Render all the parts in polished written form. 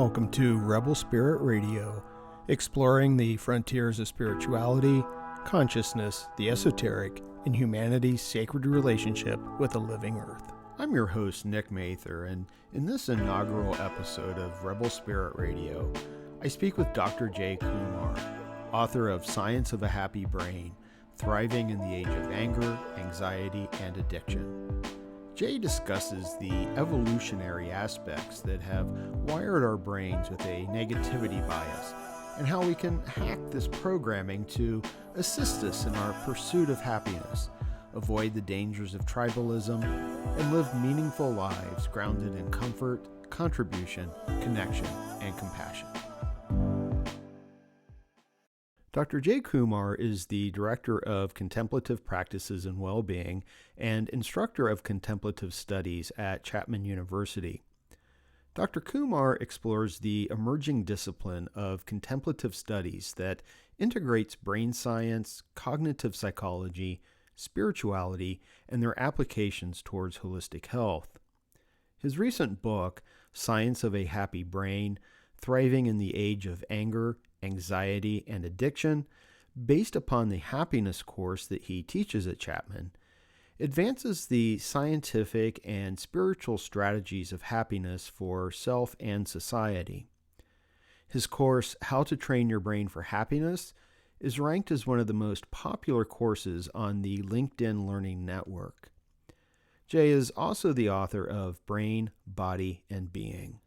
Welcome to Rebel Spirit Radio, exploring the frontiers of spirituality, consciousness, the esoteric, and humanity's sacred relationship with the living earth. I'm your host, Nick Mather, and in this inaugural episode of Rebel Spirit Radio, I speak with Dr. Jay Kumar, author of Science of a Happy Brain, Thriving in the Age of Anger, Anxiety, and Addiction. Jay discusses the evolutionary aspects that have wired our brains with a negativity bias and how we can hack this programming to assist us in our pursuit of happiness, avoid the dangers of tribalism, and live meaningful lives grounded in comfort, contribution, connection, and compassion. Dr. Jay Kumar is the Director of Contemplative Practices and Wellbeing and Instructor of Contemplative Studies at Chapman University. Dr. Kumar explores the emerging discipline of contemplative studies that integrates brain science, cognitive psychology, spirituality, and their applications towards holistic health. His recent book, Science of a Happy Brain, Thriving in the Age of Anger, Anxiety, and Addiction, based upon the happiness course that he teaches at Chapman, advances the scientific and spiritual strategies of happiness for self and society. His course, How to Train Your Brain for Happiness, is ranked as one of the most popular courses on the LinkedIn Learning Network. Jay is also the author of Brain, Body, and Being.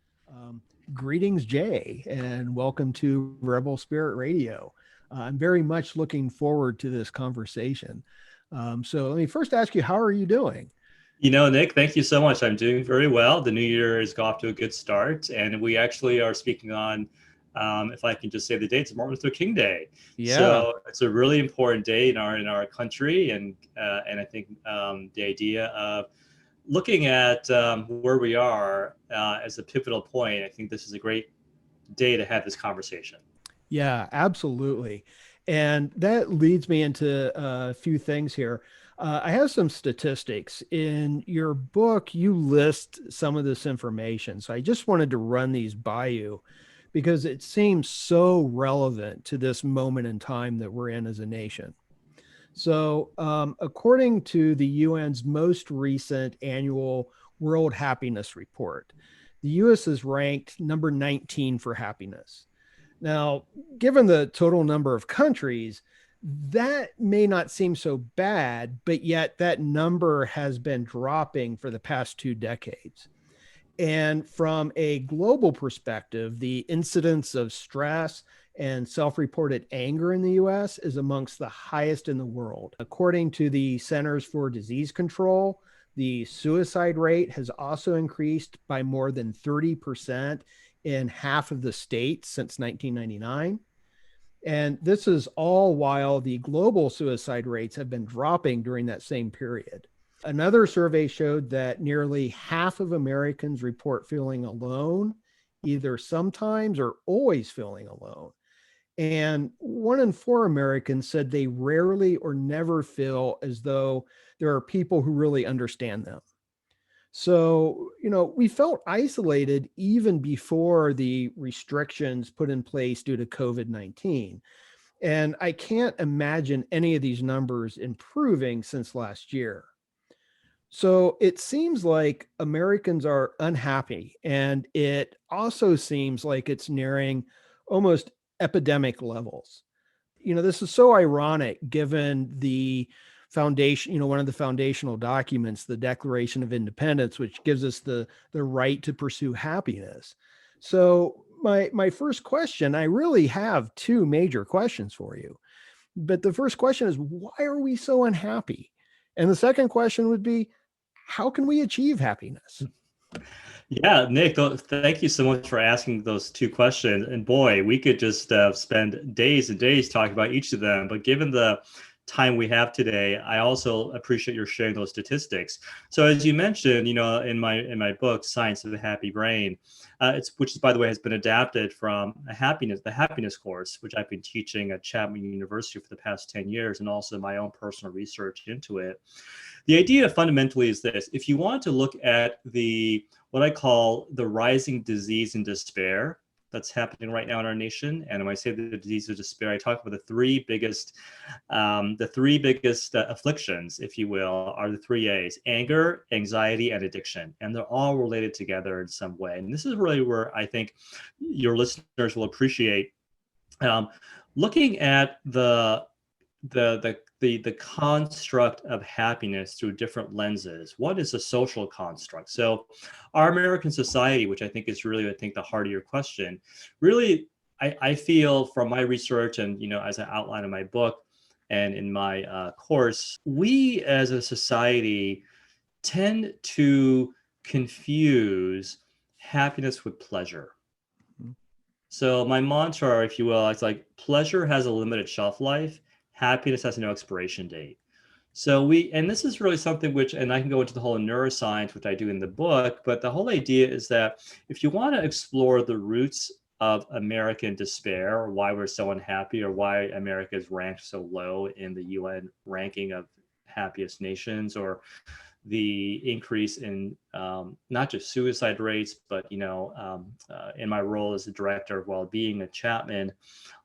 Greetings, Jay, and welcome to Rebel Spirit Radio. I'm very much looking forward to this conversation. So let me first ask you, how are you doing? Nick, thank you so much. I'm doing very well. The new year is off to a good start, and we actually are speaking on, if I can just say the date, it's Martin Luther King Day. Yeah. So it's a really important day in our country, and I think the idea of looking at where we are as a pivotal point, I think this is a great day to have this conversation. Yeah, absolutely. And that leads me into a few things here. I have some statistics. In your book, you list some of this information. So I just wanted to run these by you because it seems so relevant to this moment in time that we're in as a nation. So according to the UN's most recent annual World Happiness Report, the US is ranked number 19 for happiness. Now, given the total number of countries, that may not seem so bad, but yet that number has been dropping for the past 2 decades. And from a global perspective, the incidence of stress and self-reported anger in the US is amongst the highest in the world. According to the Centers for Disease Control, the suicide rate has also increased by more than 30% in half of the states since 1999. And this is all while the global suicide rates have been dropping during that same period. Another survey showed that nearly half of Americans report feeling alone, either sometimes or always feeling alone. And 1 in 4 Americans said they rarely or never feel as though there are people who really understand them. So, we felt isolated even before the restrictions put in place due to COVID-19. And I can't imagine any of these numbers improving since last year. So it seems like Americans are unhappy, and it also seems like it's nearing almost epidemic levels. This is so ironic given the foundation, one of the foundational documents, the Declaration of Independence, which gives us the right to pursue happiness. So my first question, I really have 2 major questions for you. But the first question is, why are we so unhappy? And the second question would be, how can we achieve happiness? Yeah, Nick, thank you so much for asking those 2 questions. And boy, we could just spend days and days talking about each of them. But given the time we have today, I also appreciate your sharing those statistics. So as you mentioned, in my book, Science of the Happy Brain, which is, by the way, has been adapted from the happiness course, which I've been teaching at Chapman University for the past 10 years, and also my own personal research into it. The idea fundamentally is this: if you want to look at what I call the rising disease and despair that's happening right now in our nation. And when I say the disease of despair, I talk about the three biggest afflictions, if you will, are the three A's: anger, anxiety, and addiction. And they're all related together in some way. And this is really where I think your listeners will appreciate um, looking at the construct of happiness through different lenses. What is a social construct? So our American society, which I think is really, I think, the heart of your question, really, I feel from my research and, as I outline in my book and in my course, we as a society tend to confuse happiness with pleasure. So my mantra, if you will, it's like pleasure has a limited shelf life, happiness has no expiration date. So and this is really something which, and I can go into the whole neuroscience, which I do in the book, but the whole idea is that if you want to explore the roots of American despair, or why we're so unhappy, or why America is ranked so low in the UN ranking of happiest nations, or the increase in not just suicide rates, but in my role as the director of well-being at Chapman,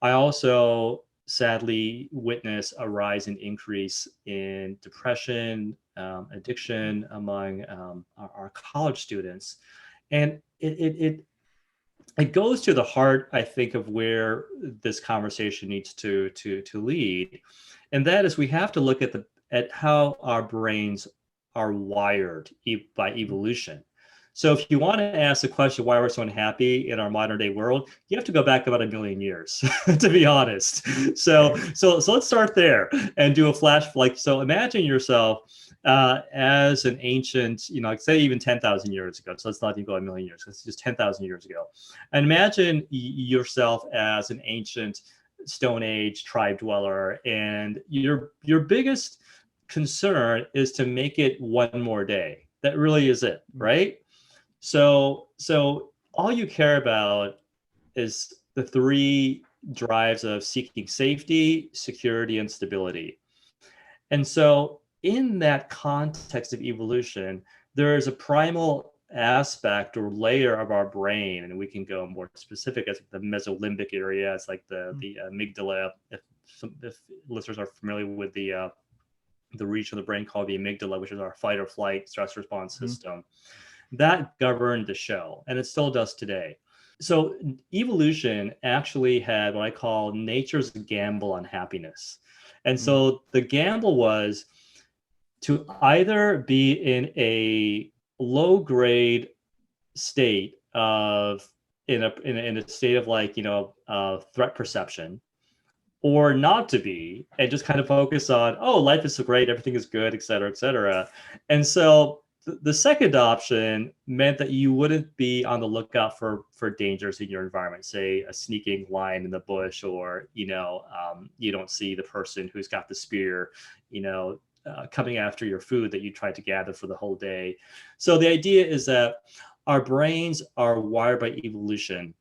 I also sadly witness a rise in increase in depression, addiction among our college students, and it goes to the heart, I think, of where this conversation needs to lead, and that is we have to look at how our brains are wired by evolution. So if you want to ask the question why we're so unhappy in our modern day world, you have to go back about 1 million years, to be honest. So let's start there and do a flash. So imagine yourself as an ancient, like say even 10,000 years ago. So let's not even go 1 million years. It's just 10,000 years ago. And imagine yourself as an ancient Stone Age tribe dweller, and your biggest concern is to make it one more day. That really is it, right? So all you care about is the three drives of seeking safety, security, and stability. And so in that context of evolution, there is a primal aspect or layer of our brain, and we can go more specific as the mesolimbic area. It's like the amygdala. If listeners are familiar with the region of the brain called the amygdala, which is our fight or flight stress response system, that governed the show, and it still does today. So evolution actually had what I call nature's gamble on happiness. And so the gamble was to either be in a low grade state of in a state of threat perception, or not to be, and just kind of focus on, oh, life is so great, everything is good, et cetera, et cetera. And so the second option meant that you wouldn't be on the lookout for dangers in your environment, say a sneaking lion in the bush, or you don't see the person who's got the spear, coming after your food that you tried to gather for the whole day. So the idea is that our brains are wired by evolution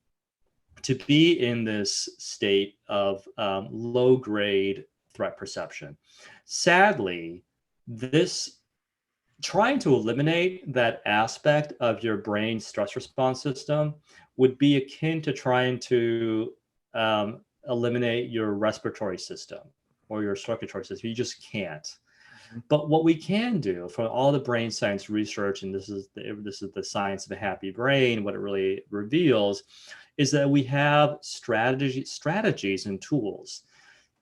to be in this state of low grade threat perception. Sadly, trying to eliminate that aspect of your brain's stress response system would be akin to trying to eliminate your respiratory system or your circulatory system. You just can't. But what we can do from all the brain science research, and this is the science of the happy brain, what it really reveals is that we have strategies and tools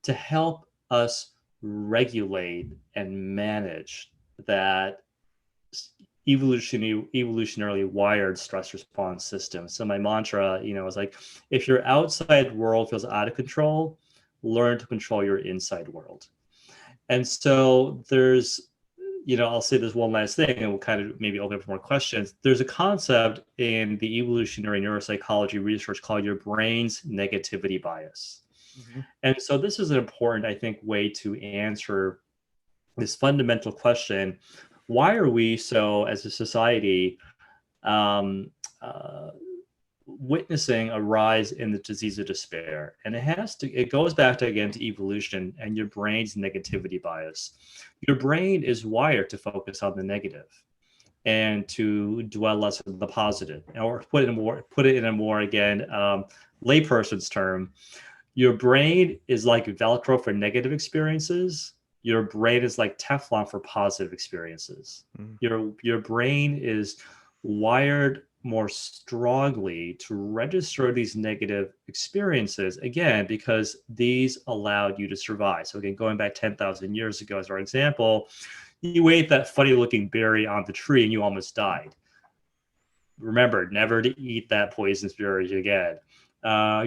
to help us regulate and manage that evolutionarily wired stress response system. So my mantra, is like, if your outside world feels out of control, learn to control your inside world. And so there's, I'll say this one last thing, and we'll kind of maybe open up for more questions. There's a concept in the evolutionary neuropsychology research called your brain's negativity bias. And so this is an important, I think, way to answer this fundamental question: why are we so, as a society, witnessing a rise in the disease of despair? And it goes back to evolution and your brain's negativity bias. Your brain is wired to focus on the negative. and to dwell less on the positive. Or put it in a more again layperson's term, your brain is like Velcro for negative experiences. Your brain is like Teflon for positive experiences. Mm. Your brain is wired more strongly to register these negative experiences, again, because these allowed you to survive. So again, going back 10,000 years ago as our example, you ate that funny looking berry on the tree and you almost died. Remember, never to eat that poisonous berry again.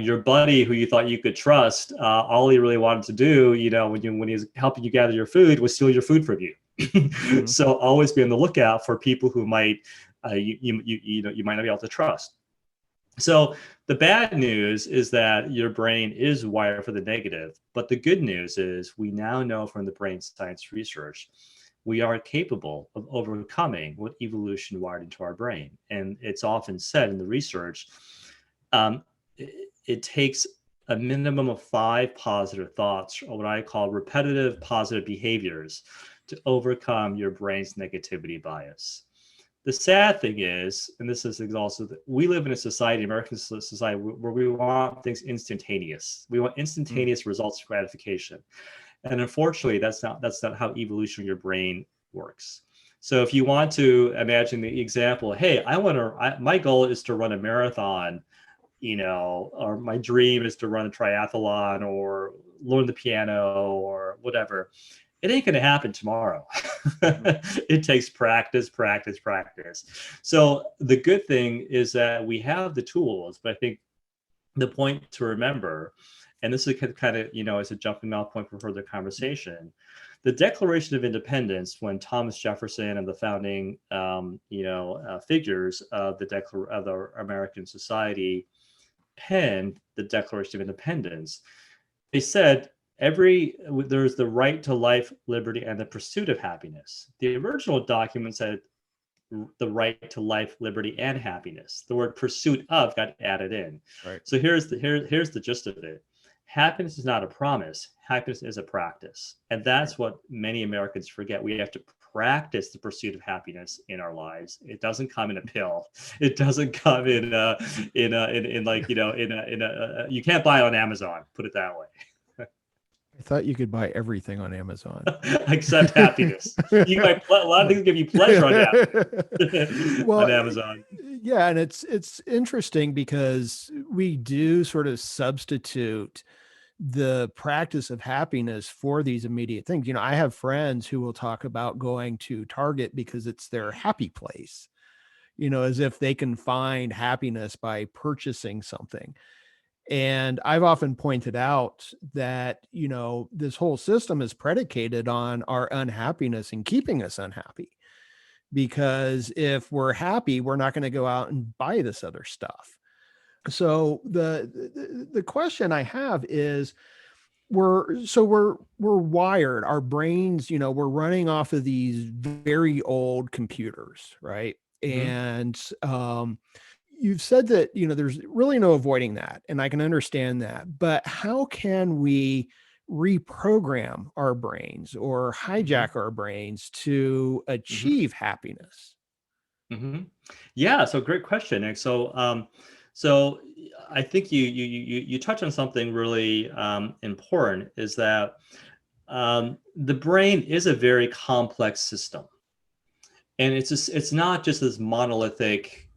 Your buddy who you thought you could trust, all he really wanted to do, when he was helping you gather your food, was steal your food from you. Mm-hmm. So always be on the lookout for people who might you might not be able to trust. So the bad news is that your brain is wired for the negative, but the good news is we now know from the brain science research we are capable of overcoming what evolution wired into our brain. And it's often said in the research, it takes a minimum of 5 positive thoughts, or what I call repetitive positive behaviors, to overcome your brain's negativity bias. The sad thing is, and this is also that we live in a society, American society, where we want things instantaneous. We want instantaneous results of gratification. And unfortunately, that's not how evolution of your brain works. So if you want to imagine the example, hey, my goal is to run a marathon, or my dream is to run a triathlon or learn the piano or whatever. It ain't going to happen tomorrow. It takes practice. So the good thing is that we have the tools, but I think the point to remember, and this is kind of, as a jumping off point for further conversation, the Declaration of Independence, when Thomas Jefferson and the founding, figures of the American society penned the Declaration of Independence, they said, there's the right to life, liberty, and the pursuit of happiness. The original document said the right to life, liberty, and happiness. The word pursuit of got added in. Right. So here's the gist of it. Happiness is not a promise. Happiness is a practice. And that's what many Americans forget. We have to practice the pursuit of happiness in our lives. It doesn't come in a pill. It doesn't come you can't buy it on Amazon, put it that way. I thought you could buy everything on Amazon. Except happiness. You might a lot of things give you pleasure on Amazon. Yeah, and it's interesting because we do sort of substitute the practice of happiness for these immediate things. I have friends who will talk about going to Target because it's their happy place, as if they can find happiness by purchasing something. And I've often pointed out that, this whole system is predicated on our unhappiness and keeping us unhappy. Because if we're happy, we're not going to go out and buy this other stuff. So the question I have is, we're wired, our brains, we're running off of these very old computers, right? Mm-hmm. And you've said that, there's really no avoiding that, and I can understand that, but how can we reprogram our brains or hijack our brains to achieve happiness? Yeah, so great question, Nick. So I think you touch on something really important, is that the brain is a very complex system, and it's not just this monolithic,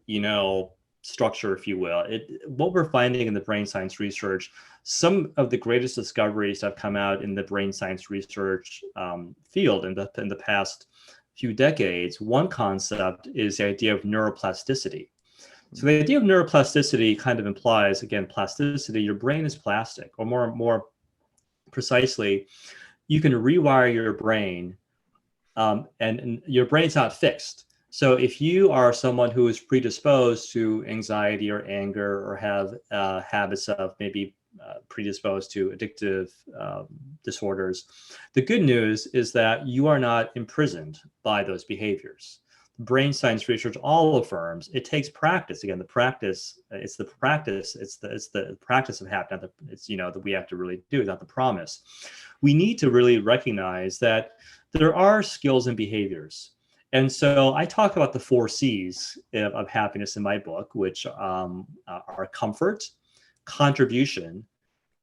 structure, if you will. What we're finding in the brain science research, some of the greatest discoveries have come out in the brain science research field in the past few decades. One concept is the idea of neuroplasticity. So the idea of neuroplasticity kind of implies, again, plasticity. Your brain is plastic, or more precisely, you can rewire your brain, and your brain's not fixed. So if you are someone who is predisposed to anxiety or anger, or have habits of maybe predisposed to addictive disorders, the good news is that you are not imprisoned by those behaviors. Brain science research all affirms it takes practice. Again, the practice, it's the practice of happiness. It's that we have to really do, not the promise. We need to really recognize that there are skills and behaviors. And so I talk about the 4 C's of happiness in my book, which are comfort, contribution,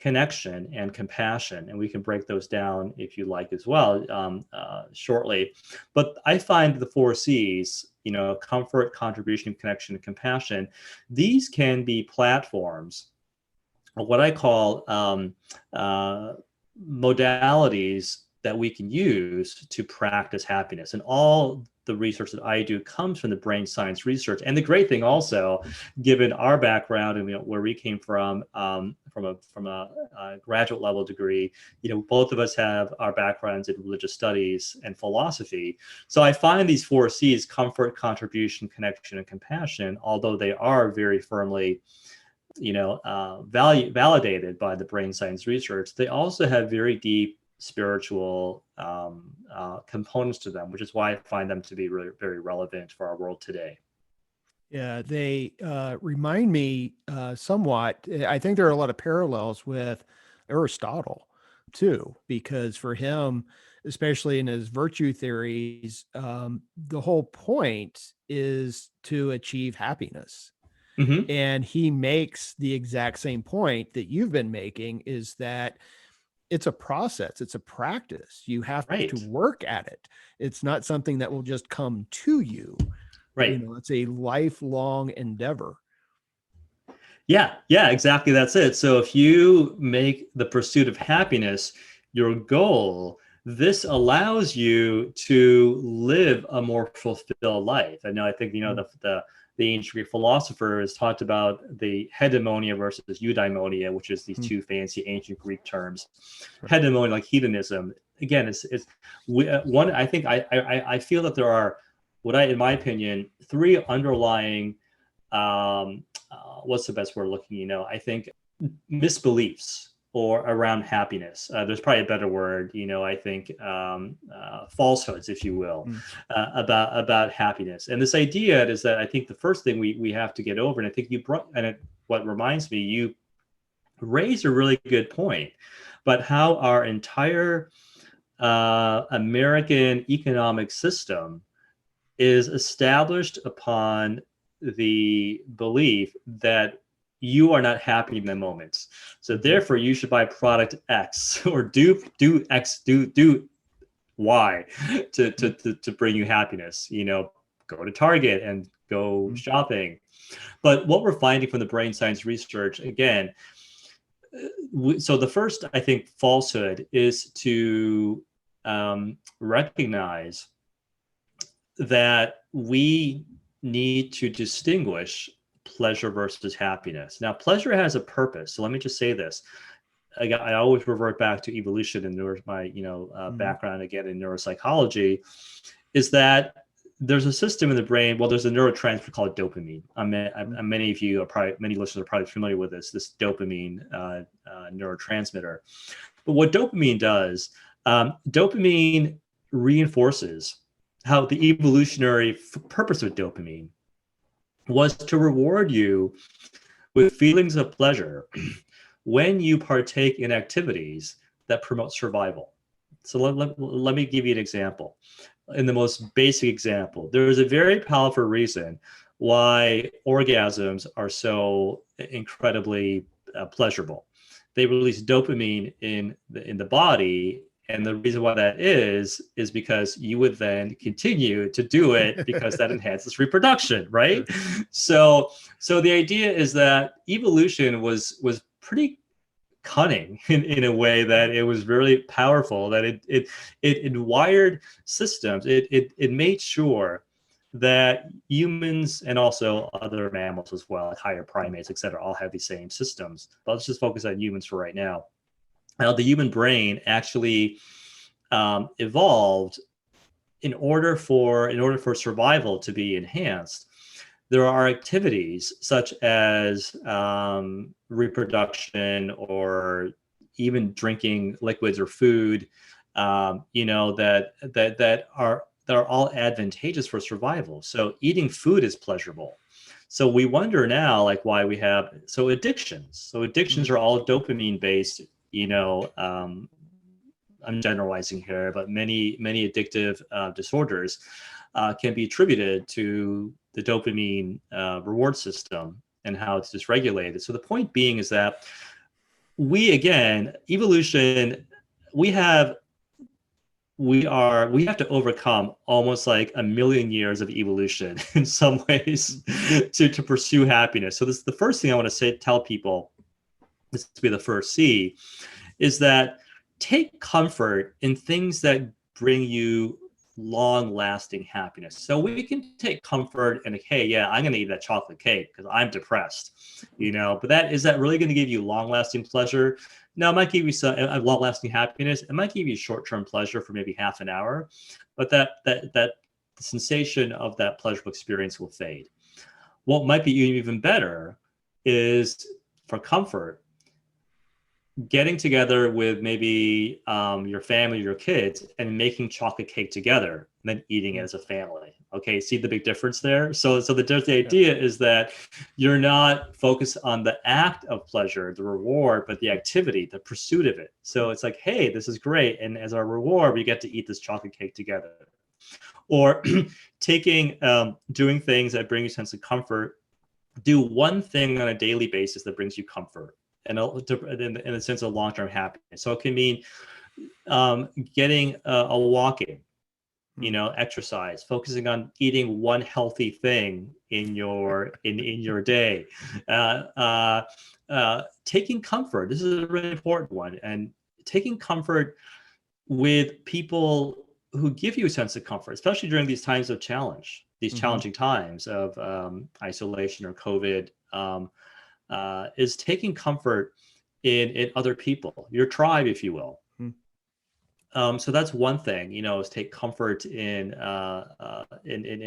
connection, and compassion. And we can break those down if you like as well shortly. But I find the 4 C's, comfort, contribution, connection, and compassion, these can be platforms, what I call modalities that we can use to practice happiness. And all the research that I do comes from the brain science research. And the great thing also, given our background and where we came from a graduate level degree, both of us have our backgrounds in religious studies and philosophy. So I find these 4 C's, comfort, contribution, connection, and compassion, although they are very firmly validated by the brain science research, they also have very deep spiritual components to them, which is why I find them to be really very relevant for our world today. Yeah, they remind me somewhat. I think there are a lot of parallels with Aristotle too, because for him, especially in his virtue theories, the whole point is to achieve happiness. Mm-hmm. And he makes the exact same point that you've been making, is that it's a process, it's a practice. You have to Right. work at it. It's not something that will just come to you. Right. It's a lifelong endeavor. Yeah, exactly. That's it. So if you make the pursuit of happiness your goal, this allows you to live a more fulfilled life. And now I think, the ancient Greek philosophers talked about the hegemonia versus eudaimonia, which is these two fancy ancient Greek terms. Hegemonia, like hedonism. Again, it's one. I think I feel that there are, in my opinion, 3 underlying. What's the best word looking? I think misbeliefs or around happiness. There's probably a better word. I think falsehoods, if you will, about happiness. And this idea is that I think the first thing we have to get over, and I think what reminds me, you raised a really good point, but how our entire American economic system is established upon the belief that you are not happy in the moment. So therefore you should buy product X or do X, do Y to bring you happiness. Go to Target and go shopping. But what we're finding from the brain science research, again, so the first, I think, falsehood is to recognize that we need to distinguish pleasure versus happiness. Now, pleasure has a purpose. So let me just say this. I always revert back to evolution and my background again in neuropsychology, is that there's a system in the brain. Well, there's a neurotransmitter called dopamine. Many listeners are probably familiar with this dopamine neurotransmitter. But what dopamine does, dopamine reinforces how the evolutionary purpose of dopamine was to reward you with feelings of pleasure when you partake in activities that promote survival. So let me give you an example. In the most basic example, there is a very powerful reason why orgasms are so incredibly pleasurable. They release dopamine in the body. And the reason why that is because you would then continue to do it because that enhances reproduction, right? So the idea is that evolution was pretty cunning in a way that it was really powerful, that it wired systems. It made sure that humans and also other mammals as well, like higher primates, et cetera, all have the same systems. But let's just focus on humans for right now. Now, the human brain actually evolved in order for survival to be enhanced. There are activities such as reproduction or even drinking liquids or food, that are all advantageous for survival. So eating food is pleasurable. So we wonder now, like, why we have addictions. So addictions are all dopamine based. I'm generalizing here, but many addictive disorders can be attributed to the dopamine reward system and how it's dysregulated. So the point being is that again, evolution, we have we have to overcome almost like a million years of evolution in some ways to pursue happiness. So this is the first thing I want to tell people, this to be the first C, is that take comfort in things that bring you long-lasting happiness. So we can take comfort in, like, hey, yeah, I'm going to eat that chocolate cake because I'm depressed, but is that really going to give you long-lasting pleasure? No, it might give you some long-lasting happiness. It might give you short-term pleasure for maybe half an hour, but that the sensation of that pleasurable experience will fade. What might be even better is, for comfort, getting together with maybe your family, your kids, and making chocolate cake together, and then eating it as a family. Okay, see the big difference there? So the idea is that you're not focused on the act of pleasure, the reward, but the activity, the pursuit of it. So it's like, hey, this is great, and as our reward, we get to eat this chocolate cake together. Or doing things that bring you a sense of comfort. Do one thing on a daily basis that brings you comfort, and in a sense of long-term happiness. So it can mean getting a walking, exercise, focusing on eating one healthy thing in your day, taking comfort. This is a really important one, and taking comfort with people who give you a sense of comfort, especially during these times of challenge, these challenging times of isolation or COVID. Is taking comfort in other people, your tribe, if you will. So that's one thing, is take comfort in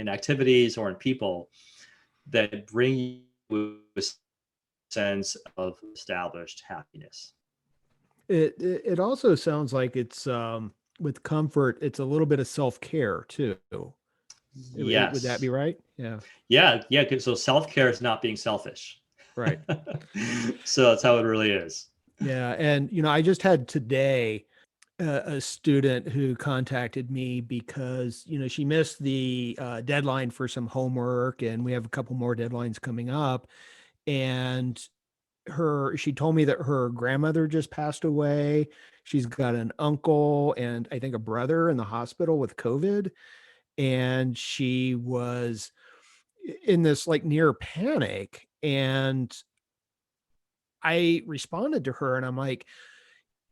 activities or in people that bring you a sense of established happiness. It also sounds like it's with comfort, it's a little bit of self-care too. Yes. Would that be right? Yeah. Yeah. So self-care is not being selfish. Right. So that's how it really is. Yeah. And, I just had today a student who contacted me because, she missed the deadline for some homework, and we have a couple more deadlines coming up. And she told me that her grandmother just passed away. She's got an uncle and I think a brother in the hospital with COVID. And she was in this like near panic. And I responded to her and I'm like,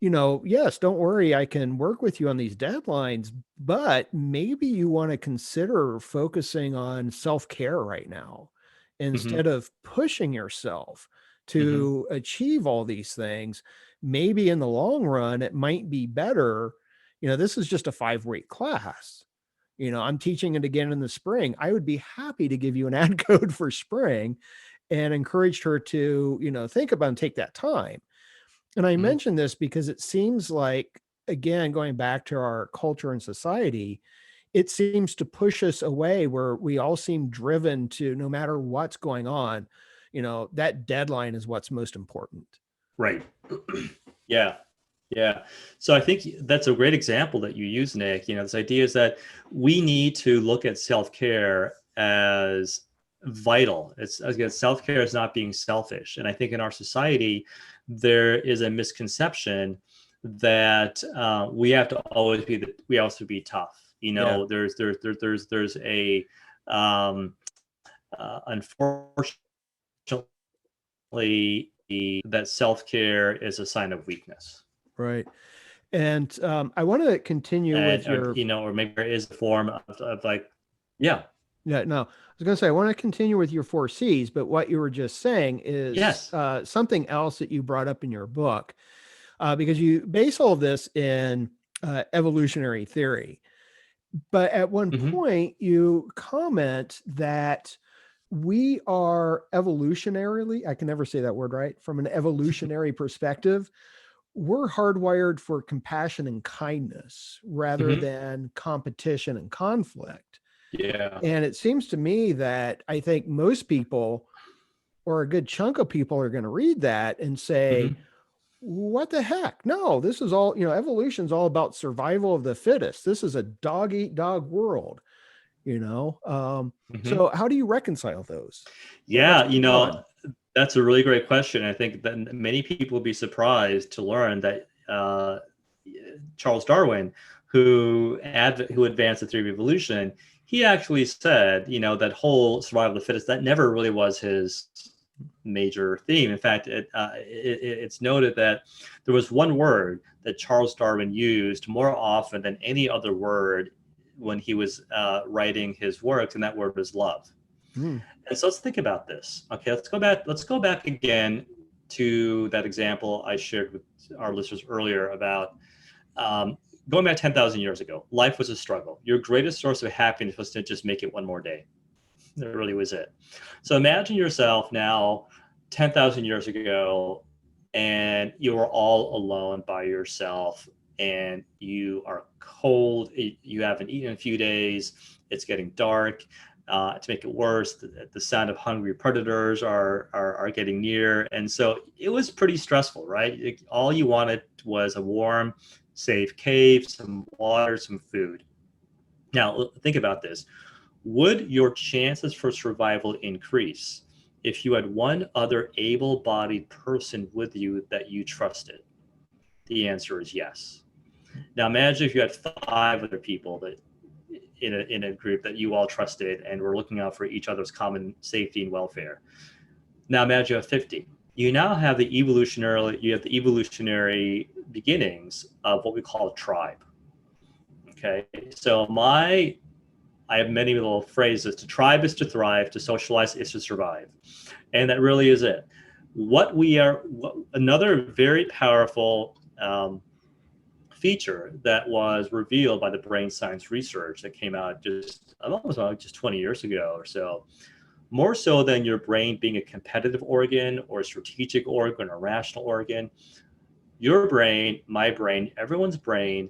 yes, don't worry, I can work with you on these deadlines, but maybe you want to consider focusing on self-care right now instead of pushing yourself to achieve all these things. Maybe in the long run, it might be better. This is just a 5-week class. I'm teaching it again in the spring. I would be happy to give you an ad code for spring, and encouraged her to, think about and take that time. And I mention this because it seems like, again, going back to our culture and society, it seems to push us away where we all seem driven to, no matter what's going on, that deadline is what's most important. Right. Yeah. So I think that's a great example that you use, Nick. This idea is that we need to look at self-care as vital. Self-care is not being selfish. And I think in our society, there is a misconception that we have to always be tough. There's a unfortunately that self-care is a sign of weakness. Right. And I want to continue with your, or maybe there is a form of like, yeah. Yeah, no, I was going to say, I want to continue with your 4 C's, but what you were just saying is something else that you brought up in your book, because you base all of this in evolutionary theory. But at one point, you comment that we are evolutionarily, I can never say that word right, from an evolutionary perspective, we're hardwired for compassion and kindness rather than competition and conflict. Yeah. And it seems to me that I think most people, or a good chunk of people, are going to read that and say, what the heck? No, this is all, evolution's all about survival of the fittest. This is a dog-eat-dog world. you know? Mhm. So how do you reconcile those? What's Yeah, going on? that's a really great question. I think that many people will be surprised to learn that Charles Darwin, who advanced the theory of evolution, he actually said, that whole survival of the fittest, that never really was his major theme. In fact, it's noted that there was one word that Charles Darwin used more often than any other word when he was writing his works, and that word was love. Hmm. And so let's think about this. Okay, let's go back. Let's go back again to that example I shared with our listeners earlier about going back 10,000 years ago. Life was a struggle. Your greatest source of happiness was to just make it one more day. That really was it. So imagine yourself now 10,000 years ago, and you are all alone by yourself, and you are cold. You haven't eaten in a few days. It's getting dark. To make it worse, the sound of hungry predators are getting near. And so it was pretty stressful, right? All you wanted was a warm, safe cave, some water, some food. Now, think about this. Would your chances for survival increase if you had one other able bodied person with you that you trusted? The answer is yes. Now imagine if you had five other people that in a group that you all trusted and were looking out for each other's common safety and welfare. Now imagine you have 50. You have the evolutionary beginnings of what we call a tribe. Okay. So I have many little phrases. To tribe is to thrive, to socialize is to survive. And that really is it. Another very powerful feature that was revealed by the brain science research that came out just 20 years ago or so, more so than your brain being a competitive organ or a strategic organ or rational organ, your brain, my brain, everyone's brain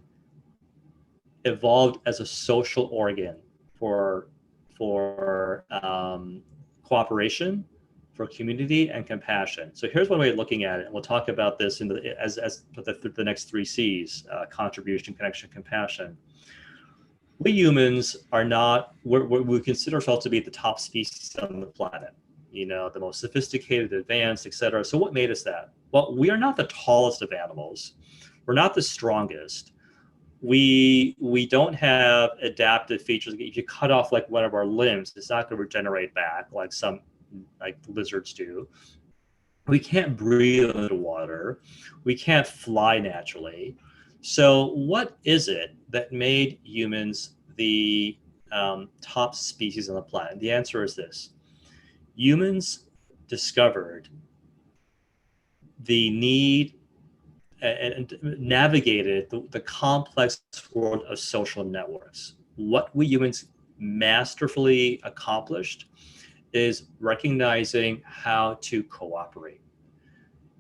evolved as a social organ for cooperation, for community and compassion. So here's one way of looking at it. And we'll talk about this as the next three C's: contribution, connection, compassion. We humans are not. We consider ourselves to be the top species on the planet. The most sophisticated, advanced, etc. So what made us that? Well, we are not the tallest of animals. We're not the strongest. We don't have adaptive features. If you cut off like one of our limbs, it's not going to regenerate back like lizards do. We can't breathe underwater. We can't fly naturally. So what is it that made humans the top species on the planet? The answer is this: humans discovered the need and navigated the complex world of social networks. What we humans masterfully accomplished is recognizing how to cooperate.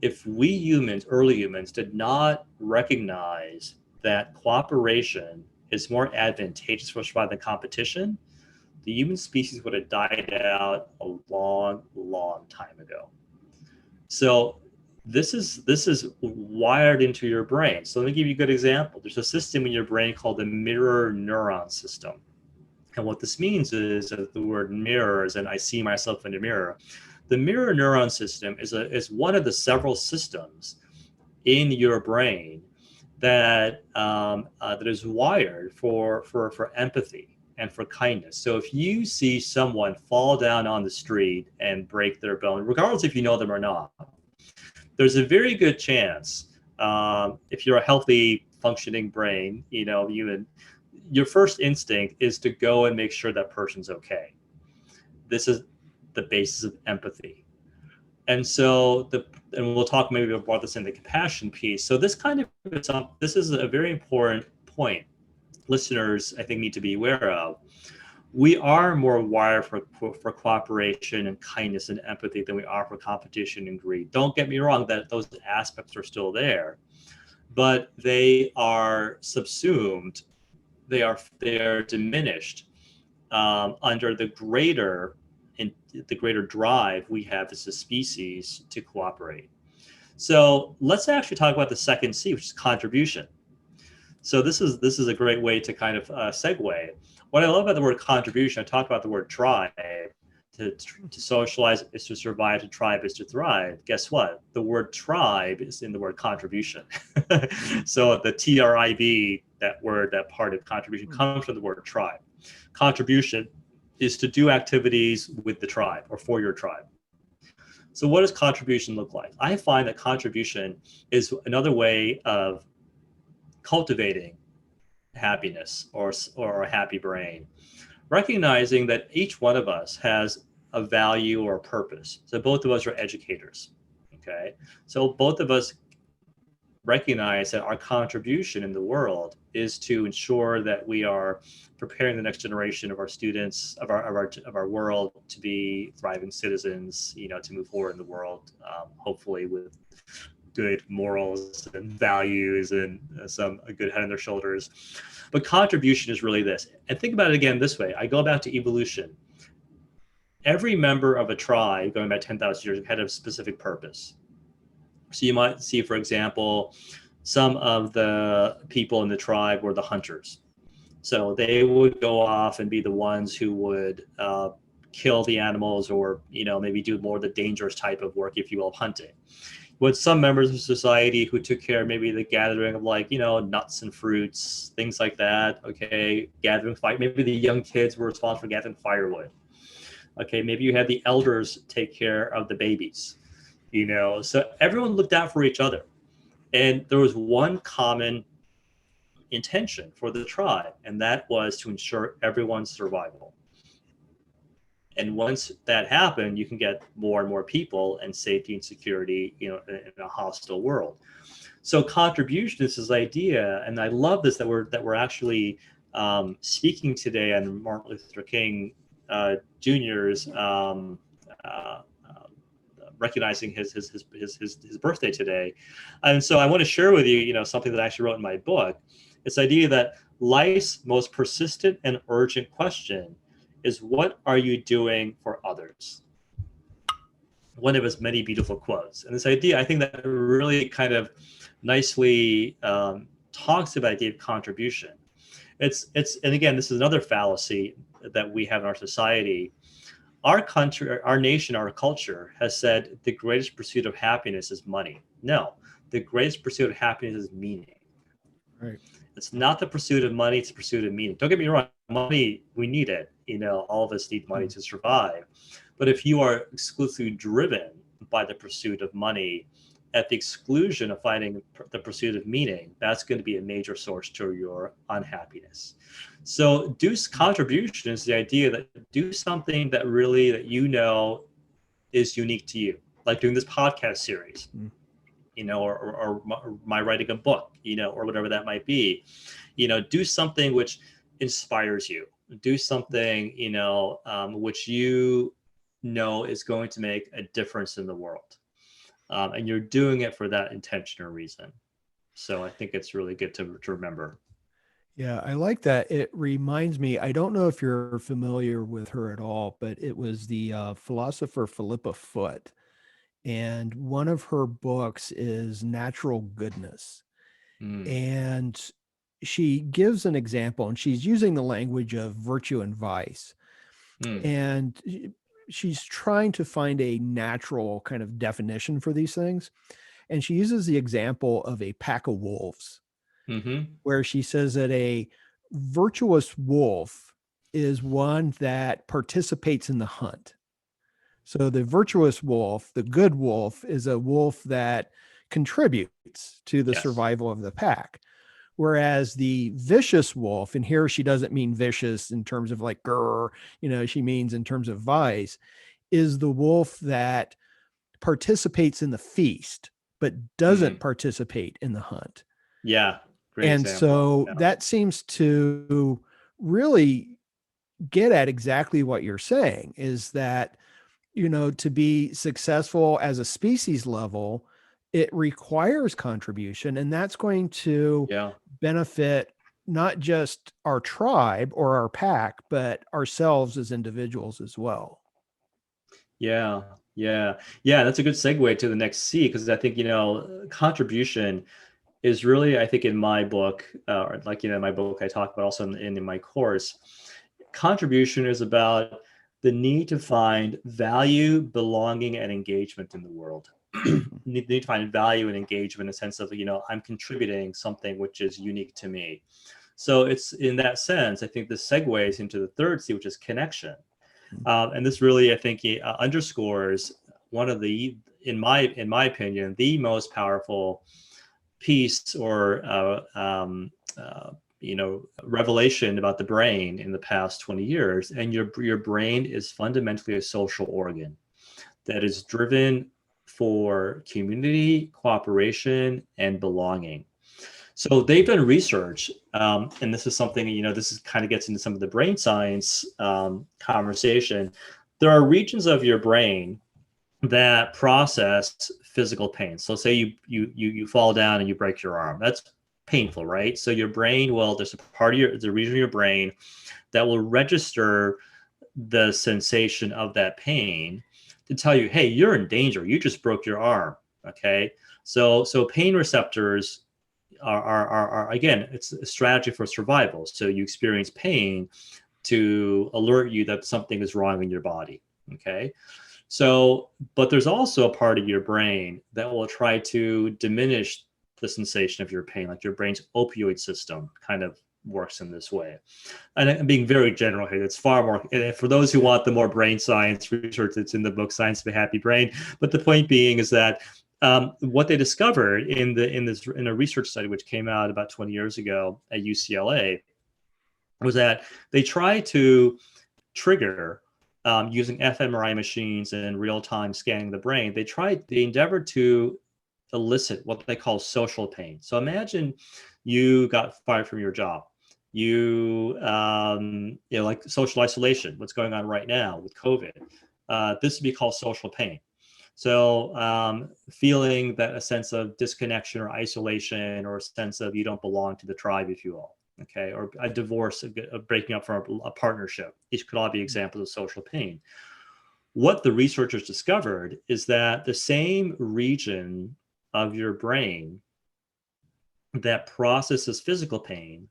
If we humans, early humans, did not recognize that cooperation is more advantageous for us rather than competition, the human species would have died out a long, long time ago. So this is wired into your brain. So let me give you a good example. There's a system in your brain called the mirror neuron system. And what this means is that the word mirrors, and I see myself in the mirror. The mirror neuron system is one of the several systems in your brain that is wired for empathy and for kindness. So if you see someone fall down on the street and break their bone, regardless if you know them or not, there's a very good chance, if you're a healthy, functioning brain, your first instinct is to go and make sure that person's okay. This is the basis of empathy. And so and we'll talk maybe about this in the compassion piece. So this is a very important point listeners, I think, need to be aware of. We are more wired for cooperation and kindness and empathy than we are for competition and greed. Don't get me wrong, that those aspects are still there, but they are subsumed. They are diminished under the greater drive we have as a species to cooperate. So let's actually talk about the second C, which is contribution. So this is a great way to kind of segue. What I love about the word contribution, I talked about the word tribe. To socialize is to survive, to tribe is to thrive. Guess what? The word tribe is in the word contribution. So the TRIB, that word, that part of contribution, comes from the word tribe. Contribution is to do activities with the tribe or for your tribe. So what does contribution look like? I find that contribution is another way of cultivating happiness or a happy brain, recognizing that each one of us has a value or a purpose. So both of us are educators. Okay. So both of us recognize that our contribution in the world is to ensure that we are preparing the next generation of our students of our world to be thriving citizens, to move forward in the world, hopefully with good morals and values and some a good head on their shoulders. But contribution is really this. And think about it again this way. I go back to evolution. Every member of a tribe, going back 10,000 years, had a specific purpose. So you might see, for example, some of the people in the tribe were the hunters. So they would go off and be the ones who would kill the animals, or maybe do more of the dangerous type of work, if you will, of hunting. With some members of society who took care of maybe the gathering of nuts and fruits, things like that. Okay, gathering fire. Maybe the young kids were responsible for gathering firewood. Okay, maybe you had the elders take care of the babies. So everyone looked out for each other, and there was one common intention for the tribe, and that was to ensure everyone's survival. And once that happened, you can get more and more people and safety and security, in a hostile world. So contribution is this idea, and I love this, that we're actually speaking today on Martin Luther King Jr.'s recognizing his birthday today. And so I want to share with you, something that I actually wrote in my book. It's the idea that life's most persistent and urgent question is, what are you doing for others? One of his many beautiful quotes. And this idea, I think, that really kind of nicely talks about the idea of contribution. And again, this is another fallacy that we have in our society. Our country, our nation, our culture has said the greatest pursuit of happiness is money. No, the greatest pursuit of happiness is meaning. Right. It's not the pursuit of money, it's the pursuit of meaning. Don't get me wrong, money, we need it. All of us need money to survive. But if you are exclusively driven by the pursuit of money at the exclusion of finding the pursuit of meaning, that's going to be a major source to your unhappiness. So do contribution is the idea that do something that really, that is unique to you, like doing this podcast series. Or my writing a book, or whatever that might be. Do something which inspires you. Do something, which is going to make a difference in the world. And you're doing it for that intention or reason. So I think it's really good to remember. Yeah, I like that. It reminds me, I don't know if you're familiar with her at all, but it was the philosopher Philippa Foot. And one of her books is Natural Goodness. Mm. And she gives an example, and she's using the language of virtue and vice. And she's trying to find a natural kind of definition for these things. And she uses the example of a pack of wolves, where she says that a virtuous wolf is one that participates in the hunt. So the virtuous wolf, the good wolf, is a wolf that contributes to the survival of the pack. Whereas the vicious wolf, and here she doesn't mean vicious in terms of like grr, she means in terms of vice, is the wolf that participates in the feast, but doesn't participate in the hunt. Yeah. Great and example. so that seems to really get at exactly what you're saying, is that to be successful as a species level, it requires contribution, and that's going to benefit not just our tribe or our pack, but ourselves as individuals as well. Yeah. That's a good segue to the next C, because I think, contribution is really, I think in my book, or like, in my book, I talk about also in my course, contribution is about the need to find value, belonging, and engagement in the world. Need to find value and engagement in the sense of, I'm contributing something which is unique to me. So it's in that sense, I think this segues into the third C, which is connection. And this really, I think, underscores one of the, in my opinion, the most powerful piece or revelation about the brain in the past 20 years. And your brain is fundamentally a social organ that is driven for community, cooperation, and belonging. So they've done research, and this is something, this is kind of gets into some of the brain science conversation. There are regions of your brain that process physical pain. So say you fall down and you break your arm. That's painful, right? So your brain will, there's a part of the region of your brain that will register the sensation of that pain to tell you, hey, you're in danger. You just broke your arm. Okay. So pain receptors are again, it's a strategy for survival. So you experience pain to alert you that something is wrong in your body. Okay. So, but there's also a part of your brain that will try to diminish the sensation of your pain, like your brain's opioid system kind of works in this way. And I'm being very general here. That's far more, and for those who want the more brain science research, it's in the book Science of a Happy Brain. But the point being is that what they discovered in a research study which came out about 20 years ago at UCLA was that they tried to trigger using fMRI machines and real-time scanning the brain. They endeavored to elicit what they call social pain. So imagine you got fired from your job. Like social isolation, what's going on right now with COVID. This would be called social pain. So feeling that a sense of disconnection or isolation, or a sense of you don't belong to the tribe, if you will. Okay, or a divorce, a breaking up from a partnership. These could all be examples of social pain. What the researchers discovered is that the same region of your brain that processes physical pain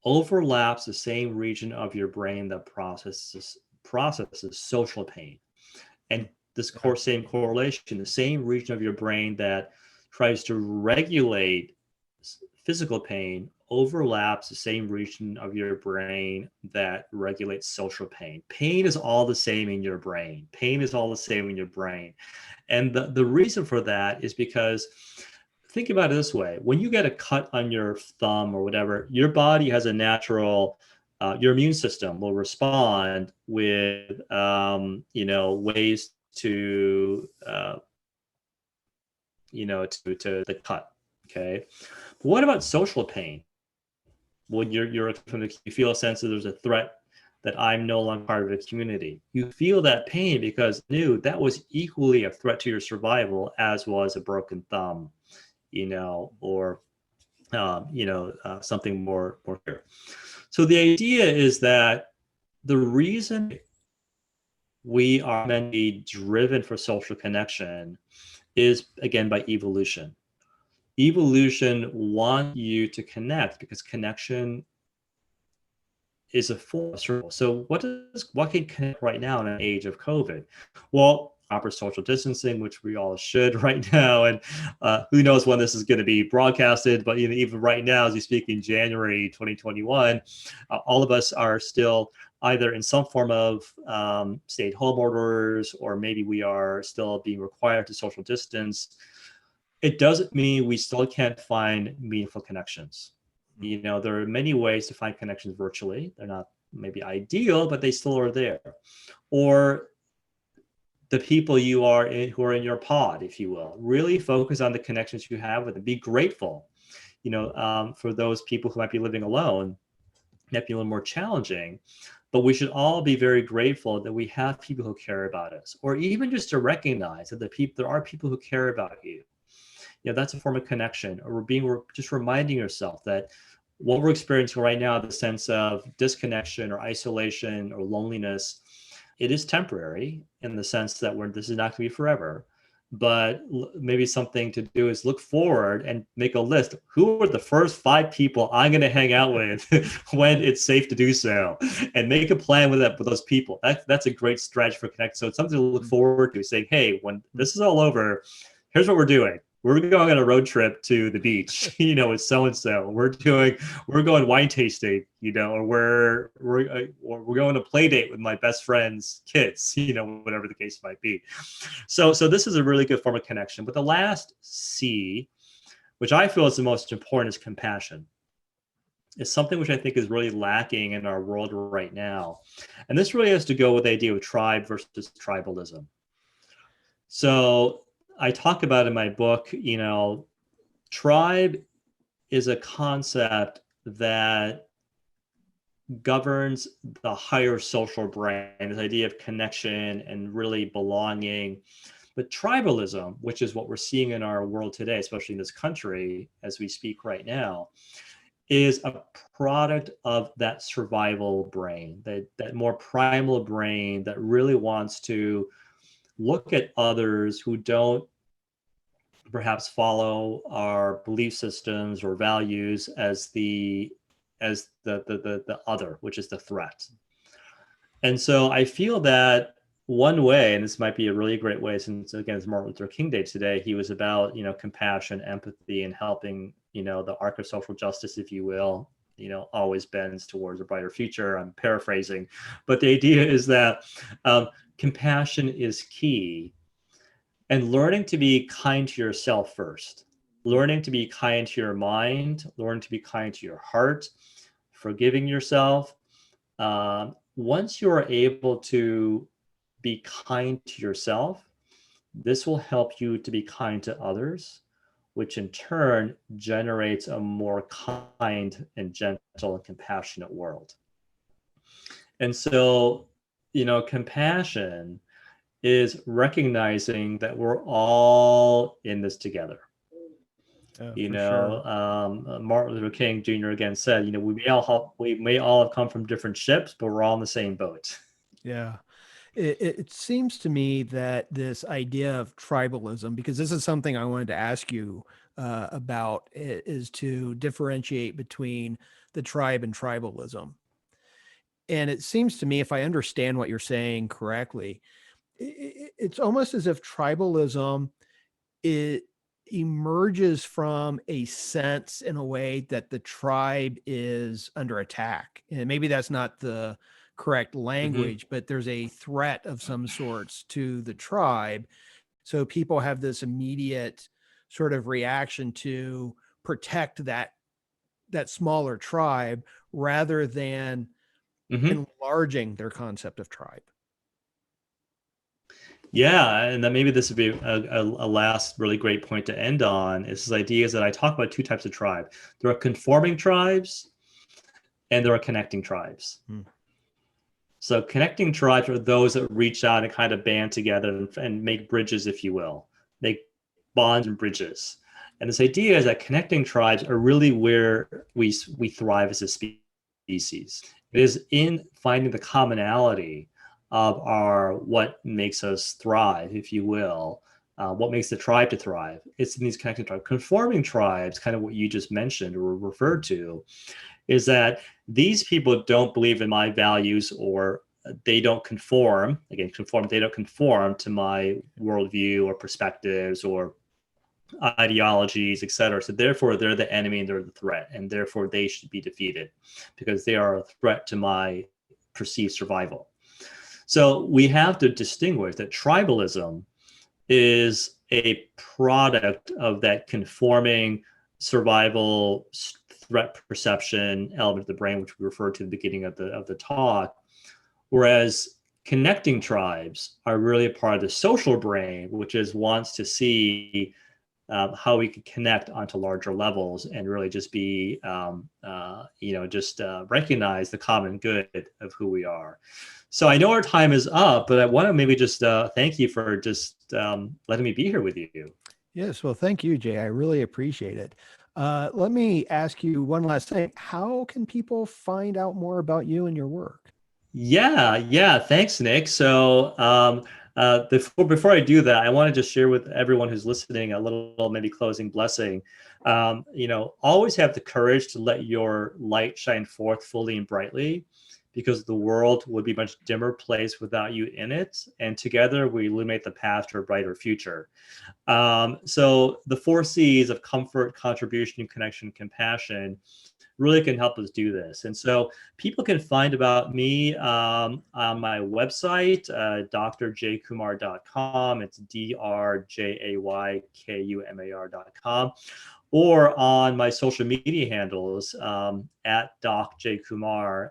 overlaps the same region of your brain that processes social pain. And this same correlation, the same region of your brain that tries to regulate physical pain overlaps the same region of your brain that regulates social pain. Pain is all the same in your brain. Pain is all the same in your brain. And the reason for that is because, think about it this way. When you get a cut on your thumb or whatever, your body has a natural, your immune system will respond with, ways to, to the cut. Okay. But what about social pain? When you feel a sense that there's a threat, that I'm no longer part of the community. You feel that pain because you knew that was equally a threat to your survival as was a broken thumb, or something more clear. So the idea is that the reason we are meant to be driven for social connection is, again, by evolution. Evolution wants you to connect because connection is a form of survival. So what can connect right now in an age of COVID? Well, proper social distancing, which we all should right now. And who knows when this is going to be broadcasted, but even right now, as we speak in January 2021, all of us are still either in some form of stay-at-home orders, or maybe we are still being required to social distance. It doesn't mean we still can't find meaningful connections. There are many ways to find connections virtually. They're not maybe ideal, but they still are there. Or the people who are in your pod, if you will, really focus on the connections you have with them. Be grateful, for those people who might be living alone. Might be a little more challenging, but we should all be very grateful that we have people who care about us, or even just to recognize that there are people who care about you. That's a form of connection. Or we're just reminding yourself that what we're experiencing right now, the sense of disconnection or isolation or loneliness, it is temporary in the sense that this is not going to be forever. but maybe something to do is look forward and make a list. Who are the first 5 people I'm going to hang out with when it's safe to do so, and make a plan with that with those people. That's a great stretch for connect. So it's something to look forward to. Saying, hey, when this is all over, here's what we're doing. We're going on a road trip to the beach, with so and so. We're going wine tasting, or we're going to play date with my best friend's kids, whatever the case might be. So this is a really good form of connection. But the last C, which I feel is the most important, is compassion. It's something which I think is really lacking in our world right now. And this really has to go with the idea of tribe versus tribalism. So I talk about in my book, tribe is a concept that governs the higher social brain, this idea of connection and really belonging. But tribalism, which is what we're seeing in our world today, especially in this country as we speak right now, is a product of that survival brain, that more primal brain that really wants to look at others who don't perhaps follow our belief systems or values as the other, which is the threat. And so I feel that one way, and this might be a really great way, since again it's Martin Luther King Day today, he was about compassion, empathy, and helping the arc of social justice, if you will, always bends towards a brighter future. I'm paraphrasing, but the idea is that compassion is key. And learning to be kind to yourself first, learning to be kind to your mind, learning to be kind to your heart, forgiving yourself. Once you are able to be kind to yourself, this will help you to be kind to others, which in turn generates a more kind and gentle and compassionate world. And so, compassion is recognizing that we're all in this together. Martin Luther King Jr. again said, we may all have come from different ships, but we're all in the same boat. Yeah. It seems to me that this idea of tribalism, because this is something I wanted to ask you about, is to differentiate between the tribe and tribalism. And it seems to me, if I understand what you're saying correctly, it's almost as if tribalism, it emerges from a sense in a way that the tribe is under attack. And maybe that's not the correct language, but there's a threat of some sorts to the tribe. So people have this immediate sort of reaction to protect that smaller tribe rather than enlarging their concept of tribe. Yeah, and then maybe this would be a last really great point to end on, is this idea is that I talk about 2 types of tribe. There are conforming tribes and there are connecting tribes. So connecting tribes are those that reach out and kind of band together and make bridges, if you will, make bonds and bridges. And this idea is that connecting tribes are really where we thrive as a species. It is in finding the commonality of what makes us thrive, if you will, what makes the tribe to thrive. It's in these connecting tribes. Conforming tribes, kind of what you just mentioned or referred to, is that these people don't believe in my values, or they don't conform. Again, they don't conform to my worldview or perspectives or ideologies, etc. So therefore, they're the enemy and they're the threat, and therefore they should be defeated because they are a threat to my perceived survival. So we have to distinguish that tribalism is a product of that conforming survival threat perception element of the brain, which we referred to at the beginning of the talk, whereas connecting tribes are really a part of the social brain, which wants to see how we can connect onto larger levels and really just be, recognize the common good of who we are. So I know our time is up, but I want to maybe just thank you for just letting me be here with you. Yes. Well, thank you, Jay. I really appreciate it. Let me ask you one last thing. How can people find out more about you and your work? Yeah. Thanks, Nick. So Before I do that, I want to just share with everyone who's listening a little maybe closing blessing. Always have the courage to let your light shine forth fully and brightly, because the world would be a much dimmer place without you in it. And together we illuminate the path to a brighter future. So the 4 C's of comfort, contribution, connection, compassion really can help us do this. And so people can find about me on my website, drjaykumar.com. It's drjaykumar.com, or on my social media handles at docjaykumar,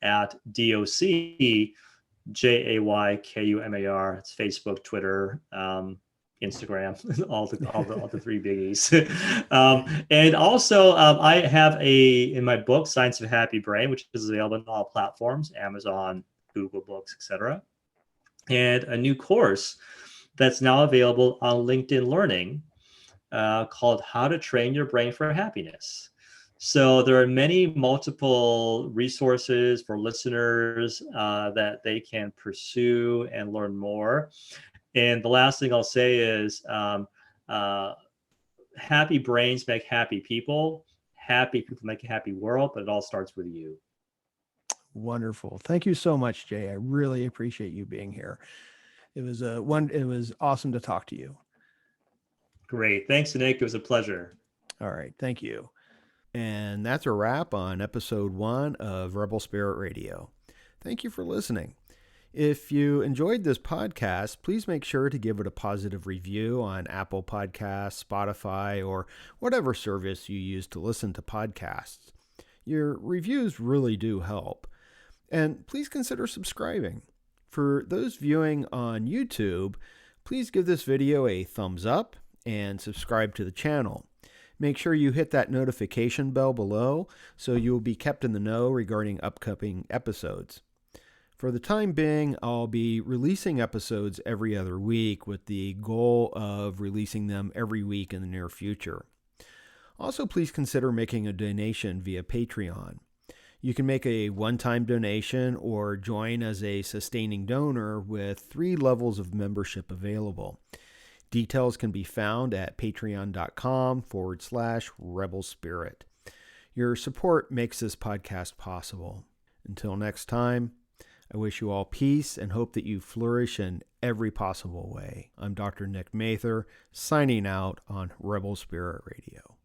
at DOCJAYKUMAR. It's Facebook, Twitter, Instagram, all the three biggies. And also, I have in my book, Science of a Happy Brain, which is available on all platforms, Amazon, Google Books, etc. And a new course that's now available on LinkedIn Learning called How to Train Your Brain for Happiness. So there are multiple resources for listeners that they can pursue and learn more. And the last thing I'll say is happy brains make happy people. Happy people make a happy world, but it all starts with you. Wonderful. Thank you so much, Jay. I really appreciate you being here. It was awesome to talk to you. Great. Thanks, Nick. It was a pleasure. All right. Thank you. And that's a wrap on episode 1 of Rebel Spirit Radio. Thank you for listening. If you enjoyed this podcast, please make sure to give it a positive review on Apple Podcasts, Spotify, or whatever service you use to listen to podcasts. Your reviews really do help. And please consider subscribing. For those viewing on YouTube, please give this video a thumbs up and subscribe to the channel. Make sure you hit that notification bell below so you will be kept in the know regarding upcoming episodes. For the time being, I'll be releasing episodes every other week with the goal of releasing them every week in the near future. Also, please consider making a donation via Patreon. You can make a one-time donation or join as a sustaining donor with 3 levels of membership available. Details can be found at patreon.com/Rebel Spirit. Your support makes this podcast possible. Until next time, I wish you all peace and hope that you flourish in every possible way. I'm Dr. Nick Mather, signing out on Rebel Spirit Radio.